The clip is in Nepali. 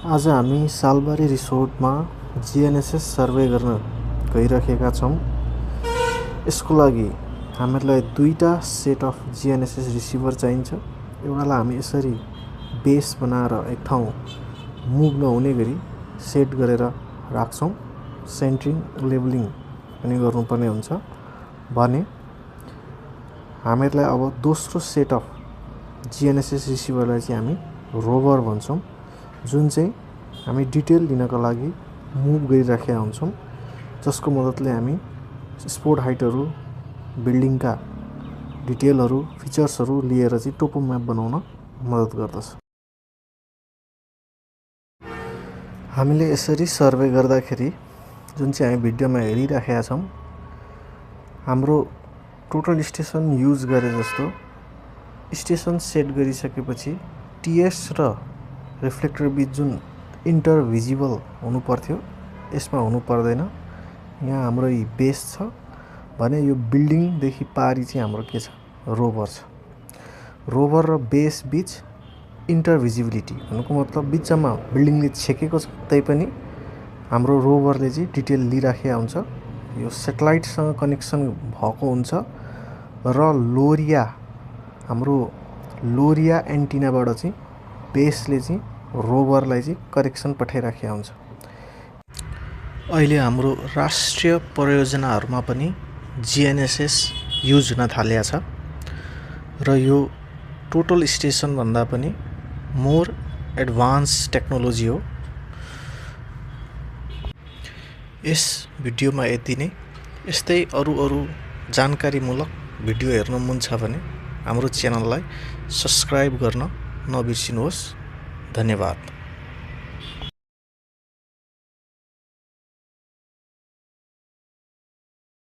आज हामी सालबारी रिसोर्टमा जीएनएसएस सर्वे गर्न गइरहेका छौँ। यसको लागि हामीलाई दुईटा सेट अफ जीएनएसएस रिसिभर चाहिन्छ। एउटालाई हामी यसरी बेस बनाएर एक ठाउँ मुभ नहुने गरी सेट गरेर राख्छौँ। सेन्टरिङ लेबलिङ पनि गर्नुपर्ने हुन्छ भने हामीलाई अब दोस्रो सेट अफ जीएनएसएस रिसिभरलाई चाहिँ हामी रोभर भन्छौँ, जुन चाहिँ हामी डिटेल लिनका लागि मुभ गरिराखेका हुन्छौँ, जसको मद्दतले हामी स्पोर्ट हाइटहरू, बिल्डिङका डिटेलहरू, फिचर्सहरू लिएर चाहिँ टोपो म्याप बनाउन मद्दत गर्दछ। हामीले यसरी सर्वे गर्दाखेरि जुन चाहिँ हामी भिडियोमा हेरिराखेका छौँ, हाम्रो टोटल स्टेसन युज गरे जस्तो स्टेसन सेट गरिसकेपछि टिएस र रिफ्लेक्टर बीच जुन इन्टर भिजिबल हुनु पर्थ्यो, यसमा हुनु पर्दैन। यहाँ हाम्रो बेस छ भने यो बिल्डिङदेखि पारी चाहिँ हाम्रो के छ, रोभर छ। रोभर र बेस बीच इन्टर भिजिबिलिटी भन्नुको मतलब बिचमा बिल्डिङले छेकेको छ तैपनि हाम्रो रोभरले चाहिँ डिटेल लिइराखेको हुन्छ। यो सेटेलाइटसँग कनेक्सन भएको हुन्छ र हाम्रो लोरिया एन्टिनाबाट चाहिँ बेसले चाहिँ रोभरलाई चाहिँ करेक्सन पठाइराखेको हुन्छ। अहिले हाम्रो राष्ट्रिय परियोजनाहरूमा पनि जीएनएसएस युज हुन थालेको छ र यो टोटल स्टेसन भन्दा पनि मोर एडभान्स टेक्नोलोजी हो। यस भिडियोमा यति नै। यस्तै अरू जानकारीमूलक भिडियो हेर्न मन छ भने हाम्रो च्यानललाई सब्स्क्राइब गर्न नबिर्सिनुहोस्। धन्यवाद।